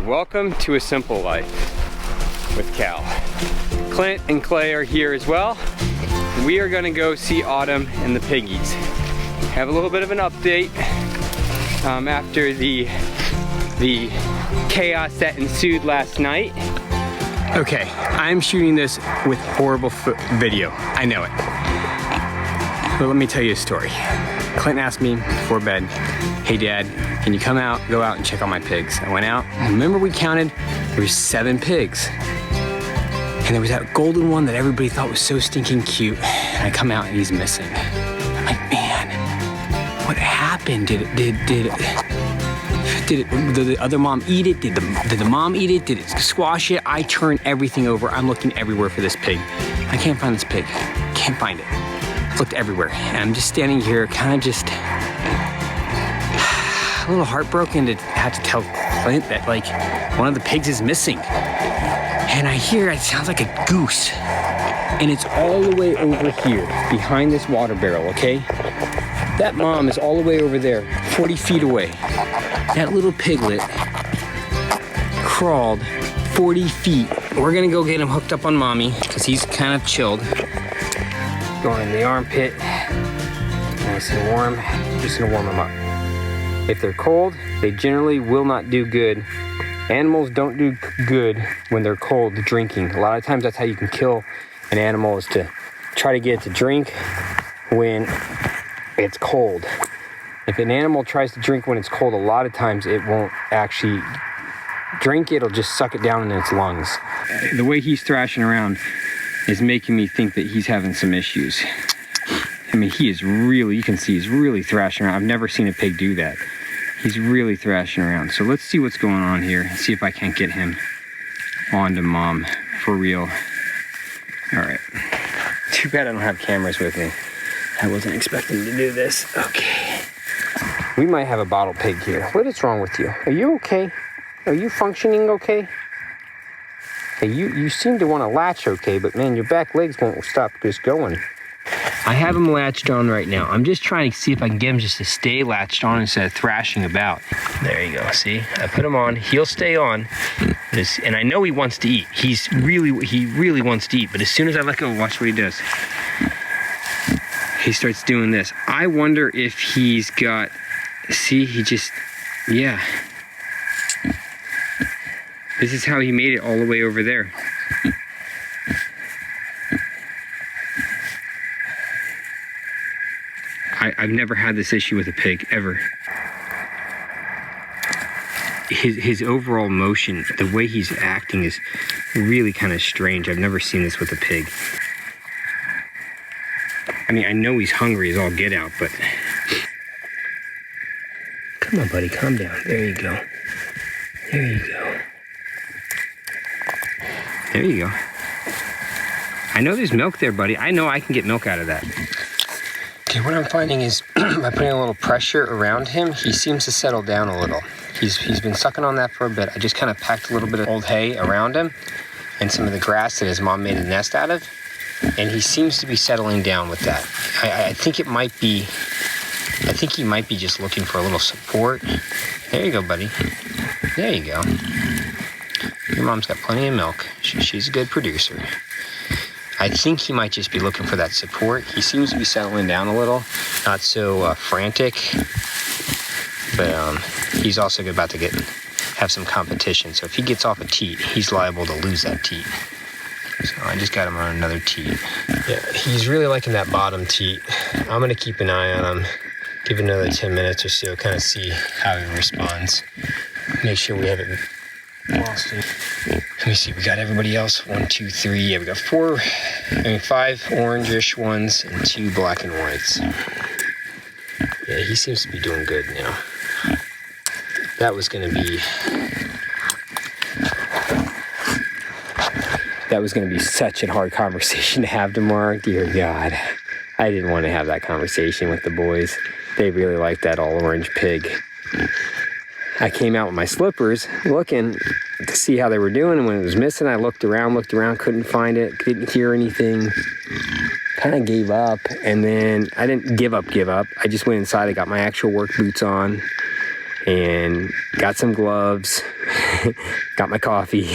Welcome to a simple life with Cal. Clint and Clay are here as well. We are gonna go see Autumn and the piggies. Have a little bit of an update after the chaos that ensued last night. Okay, I'm shooting this with horrible video. I know it. But let me tell you a story. Clint asked me before bed, hey Dad, can you go out and check on my pigs? I went out, and remember we counted, there was 7 pigs. And there was that golden one that everybody thought was so stinking cute. And I come out and he's missing. I'm like, man, what happened? Did the other mom eat it? Did the mom eat it? Did it squash it? I turn everything over. I'm looking everywhere for this pig. I can't find this pig. Can't find it. Looked everywhere, and I'm just standing here, kind of just a little heartbroken to have to tell Clint that like one of the pigs is missing. And I hear it sounds like a goose, and it's all the way over here behind this water barrel. Okay, that mom is all the way over there, 40 feet away. That little piglet crawled 40 feet. We're gonna go get him hooked up on mommy because he's kind of chilled. Going in the armpit, nice and warm. Just gonna warm them up. If they're cold, they generally will not do good. Animals don't do good when they're cold drinking. A lot of times that's how you can kill an animal, is to try to get it to drink when it's cold. If an animal tries to drink when it's cold, a lot of times it won't actually drink, it'll just suck it down in its lungs. The way he's thrashing around is making me think that he's having some issues. I mean, he is really, you can see he's really thrashing around. I've never seen a pig do that. He's really thrashing around. So let's see what's going on here and see if I can't get him onto mom for real. All right. Too bad I don't have cameras with me. I wasn't expecting to do this. Okay. We might have a bottle pig here. What is wrong with you? Are you okay? Are you functioning okay? Hey, you seem to want to latch okay, but man, your back legs won't stop just going. I have him latched on right now. I'm just trying to see if I can get him just to stay latched on instead of thrashing about. There you go, see? I put him on, he'll stay on. And I know he wants to eat. He really wants to eat, but as soon as I let go, watch what he does. He starts doing this. I wonder if he's got, see, he just, yeah. This is how he made it all the way over there. I've never had this issue with a pig, ever. His overall motion, the way he's acting is really kind of strange. I've never seen this with a pig. I mean, I know he's hungry as all get out, but... Come on, buddy, calm down. There you go. There you go. There you go. I know there's milk there, buddy. I know I can get milk out of that. Okay, what I'm finding is by putting a little pressure around him, he seems to settle down a little. He's been sucking on that for a bit. I just kind of packed a little bit of old hay around him and some of the grass that his mom made a nest out of, and he seems to be settling down with that. I think he might be just looking for a little support. There you go, buddy. There you go. Your mom's got plenty of milk. She's a good producer. I think he might just be looking for that support. He seems to be settling down a little, not so frantic, but he's also about to have some competition. So if he gets off a teat, he's liable to lose that teat. So I just got him on another teat. Yeah, he's really liking that bottom teat. I'm gonna keep an eye on him, give it another 10 minutes or so, kind of see how he responds. Make sure we haven't lost him. Let me see, we got everybody else. 1, 2, 3. Yeah, we got 5 orangish ones and 2 black and whites. Yeah, he seems to be doing good now. That was gonna be such a hard conversation to have tomorrow. Dear God, I didn't want to have that conversation with the boys. They really liked that all orange pig. I came out with my slippers looking to see how they were doing, and when it was missing, I looked around, couldn't find it, didn't hear anything, kind of gave up. And then I didn't give up. I just went inside, I got my actual work boots on and got some gloves got my coffee,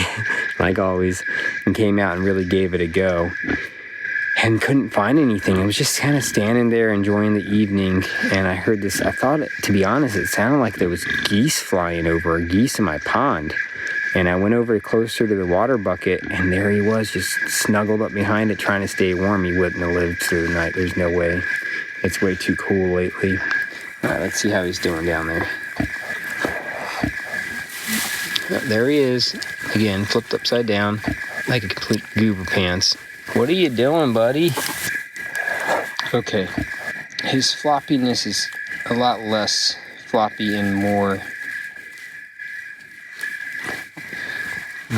like always, and came out and really gave it a go. And couldn't find anything. I was just kind of standing there enjoying the evening, and I heard this. I thought, to be honest, it sounded like there was geese flying over, or geese in my pond. And I went over closer to the water bucket, and there he was, just snuggled up behind it, trying to stay warm. He wouldn't have lived through the night. There's no way. It's way too cool lately. All right, let's see how he's doing down there. Yep, there he is. Again, flipped upside down, like a complete goober pants. What are you doing, buddy? Okay, his floppiness is a lot less floppy and more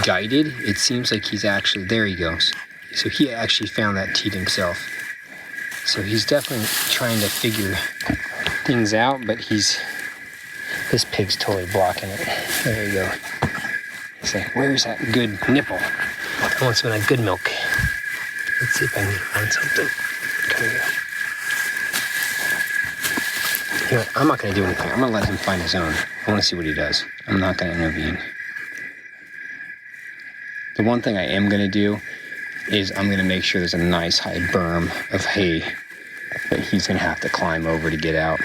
guided. It seems like he's actually, there he goes. So he actually found that teat himself. So he's definitely trying to figure things out, but this pig's totally blocking it. There you go. He's like, where's that good nipple? I want some of that good milk. Let's see if I can find something. Come here. You know, I'm not going to do anything. I'm going to let him find his own. I want to see what he does. I'm not going to intervene. The one thing I am going to do is I'm going to make sure there's a nice high berm of hay that he's going to have to climb over to get out.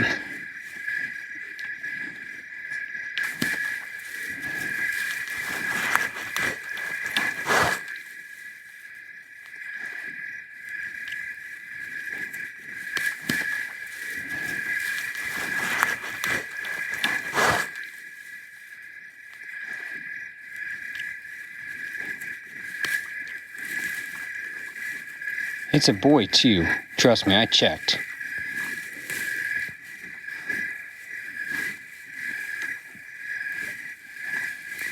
It's a boy too. Trust me, I checked.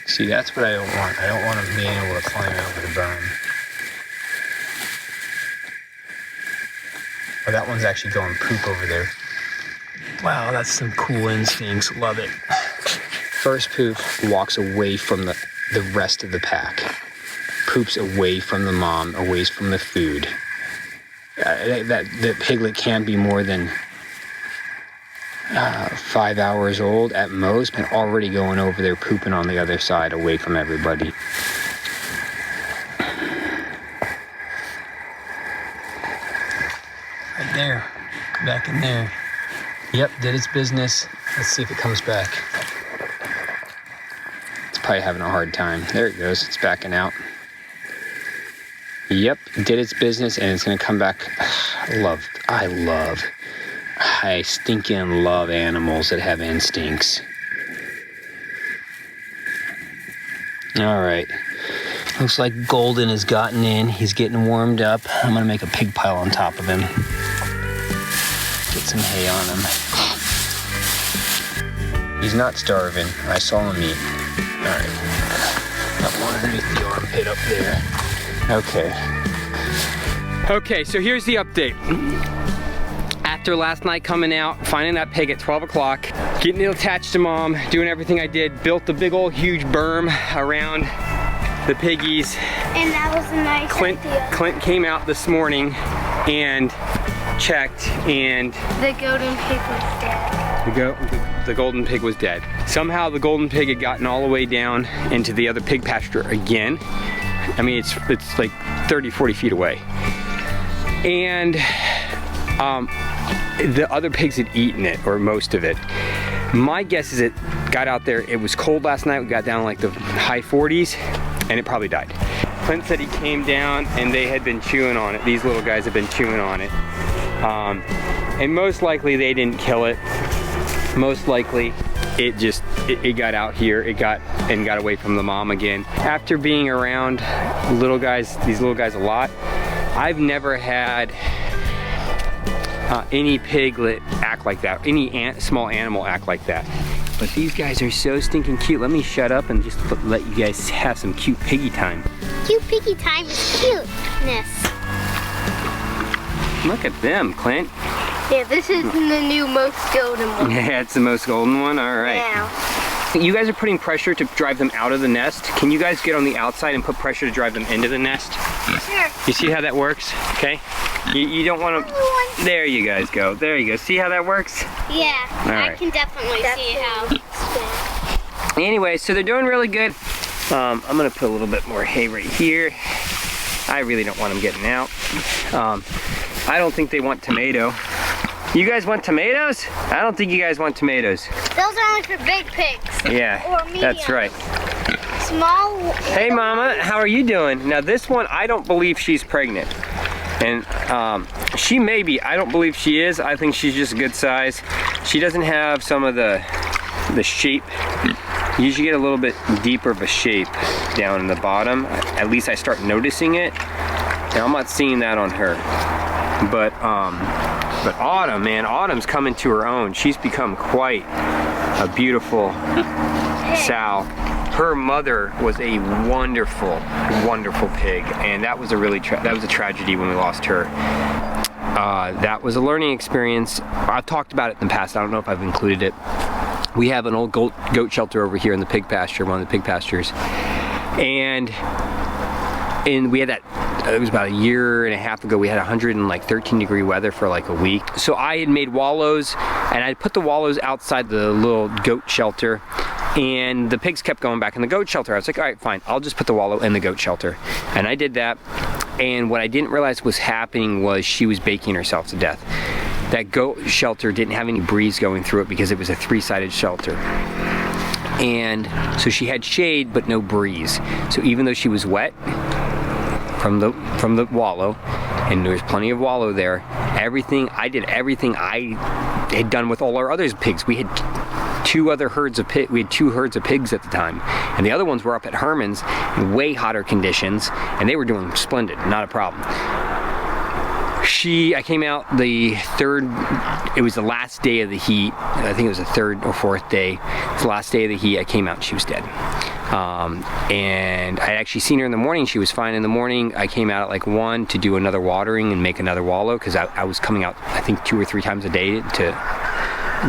See, that's what I don't want. I don't want him being able to climb over the berm. Oh, that one's actually going poop over there. Wow, that's some cool instincts. Love it. First poop walks away from the rest of the pack. Poops away from the mom, away from the food. The piglet can't be more than 5 hours old at most, but already going over there pooping on the other side away from everybody. Right there, back in there. Yep, did its business. Let's see if it comes back. It's probably having a hard time. There it goes, it's backing out. Yep, did its business, and it's gonna come back. I stinking love animals that have instincts. All right, looks like Golden has gotten in. He's getting warmed up. I'm gonna make a pig pile on top of him. Get some hay on him. He's not starving. I saw him eat. All right, got one underneath the armpit up there. Okay, so here's the update. After last night coming out, finding that pig at 12 o'clock, getting it attached to mom, doing everything I did, built the big old huge berm around the piggies. And that was a nice idea. Clint came out this morning and checked, and the golden pig was dead. The golden pig was dead. Somehow the golden pig had gotten all the way down into the other pig pasture again. I mean, it's like 30, 40 feet away. And the other pigs had eaten it, or most of it. My guess is it got out there, it was cold last night, we got down like the high 40s, and it probably died. Clint said he came down and they had been chewing on it. These little guys have been chewing on it. And most likely they didn't kill it. Most likely it got out here, it got away from the mom again. After being around these little guys a lot, I've never had any piglet act like that, any small animal act like that. But these guys are so stinking cute. Let me shut up and just let you guys have some cute piggy time. Cute piggy time is cuteness. Look at them, Clint. Yeah, this is the new most golden one. Yeah, it's the most golden one? All right. Yeah. You guys are putting pressure to drive them out of the nest. Can you guys get on the outside and put pressure to drive them into the nest? Sure. You see how that works? Okay. You don't want to. There you guys go. There you go. See how that works? Yeah. All right. I can definitely see how. Anyway, so they're doing really good. I'm gonna put a little bit more hay right here. I really don't want them getting out. I don't think they want tomato. You guys want tomatoes? I don't think you guys want tomatoes. Those are only for big pigs. Yeah, Or medium. that's right. Small. Hey Mama, how are you doing? Now this one, I don't believe she's pregnant. And she may be, I don't believe she is. I think she's just a good size. She doesn't have some of the shape. You usually get a little bit deeper of a shape down in the bottom. At least I start noticing it. Now I'm not seeing that on her. But Autumn, man, Autumn's coming to her own. She's become quite a beautiful sow. Her mother was a wonderful, wonderful pig, and that was a really tragedy when we lost her. That was a learning experience. I've talked about it in the past. I don't know if I've included it. We have an old goat shelter over here in the pig pasture, one of the pig pastures, and we had that. It was about a year and a half ago. We had 113-degree weather for like a week. So I had made wallows, and I put the wallows outside the little goat shelter, and the pigs kept going back in the goat shelter. I was like, all right, fine, I'll just put the wallow in the goat shelter. And I did that, and what I didn't realize was happening was she was baking herself to death. That goat shelter didn't have any breeze going through it because it was a 3-sided shelter. And so she had shade, but no breeze. So even though she was wet, from the wallow, and there was plenty of wallow there. I did everything I had done with all our other pigs. We had two herds of pigs at the time, and the other ones were up at Herman's in way hotter conditions, and they were doing splendid, not a problem. I came out it was the last day of the heat. I think it was the 3rd or 4th day. It was the last day of the heat. I came out and she was dead. And I had actually seen her in the morning. She was fine in the morning. I came out at like 1 to do another watering and make another wallow, because I was coming out, I think, 2 or 3 times a day to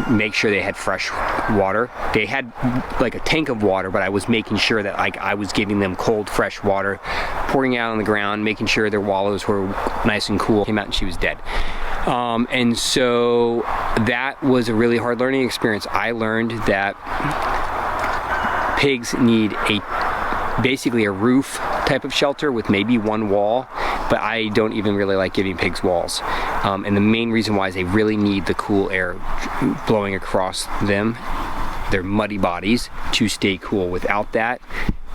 make sure they had fresh water. They had like a tank of water, but I was making sure that I was giving them cold, fresh water, pouring out on the ground, making sure their wallows were nice and cool. Came out and she was dead. And so that was a really hard learning experience. I learned that pigs need basically a roof type of shelter with maybe one wall, but I don't even really like giving pigs walls. And the main reason why is they really need the cool air blowing across them, their muddy bodies, to stay cool. Without that,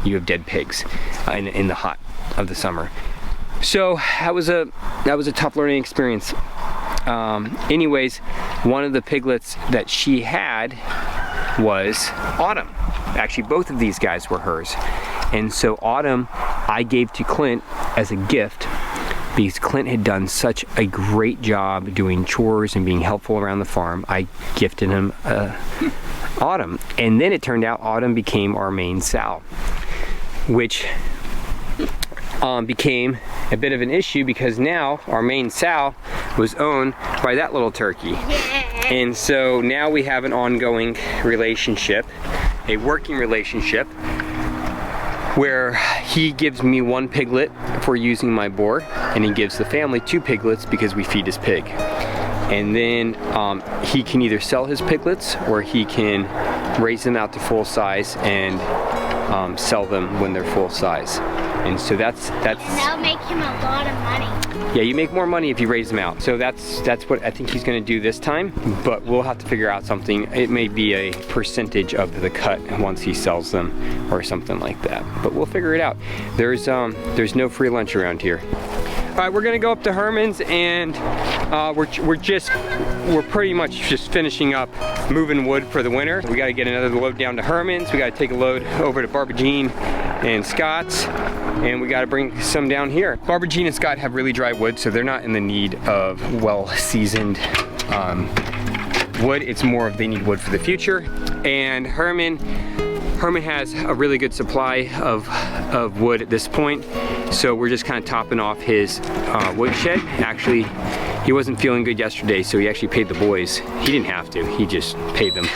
you have dead pigs in the hot of the summer. So that was a tough learning experience. Anyways, one of the piglets that she had was Autumn. Actually, both of these guys were hers. And so Autumn I gave to Clint as a gift, because Clint had done such a great job doing chores and being helpful around the farm. I gifted him Autumn. And then it turned out Autumn became our main sow, which became a bit of an issue, because now our main sow was owned by that little turkey. And so now we have an ongoing relationship, a working relationship, where he gives me 1 piglet for using my boar, and he gives the family 2 piglets because we feed his pig. And then he can either sell his piglets, or he can raise them out to full size and sell them when they're full size. And so that's And that'll make him a lot of money. Yeah, you make more money if you raise them out. So that's what I think he's gonna do this time, but we'll have to figure out something. It may be a percentage of the cut once he sells them or something like that, but we'll figure it out. There's no free lunch around here. All right, we're gonna go up to Herman's, and we're pretty much just finishing up moving wood for the winter. We gotta get another load down to Herman's. We gotta take a load over to Barbagine and Scott's, and we gotta bring some down here. Barbagine and Scott have really dry wood, so they're not in the need of well-seasoned wood. It's more of they need wood for the future. And Herman has a really good supply of wood at this point, so we're just kind of topping off his woodshed. Actually, he wasn't feeling good yesterday, so he actually paid the boys. He didn't have to, he just paid them.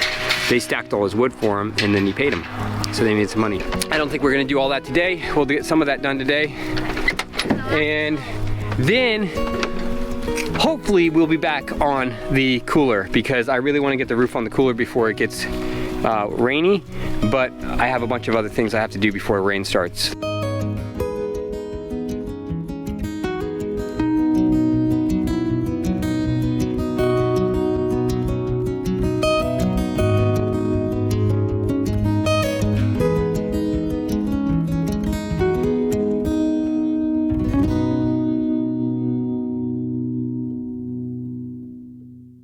They stacked all his wood for him, and then he paid them, so they made some money. I don't think we're gonna do all that today. We'll get some of that done today, and then hopefully we'll be back on the cooler, because I really want to get the roof on the cooler before it gets rainy, but I have a bunch of other things I have to do before rain starts.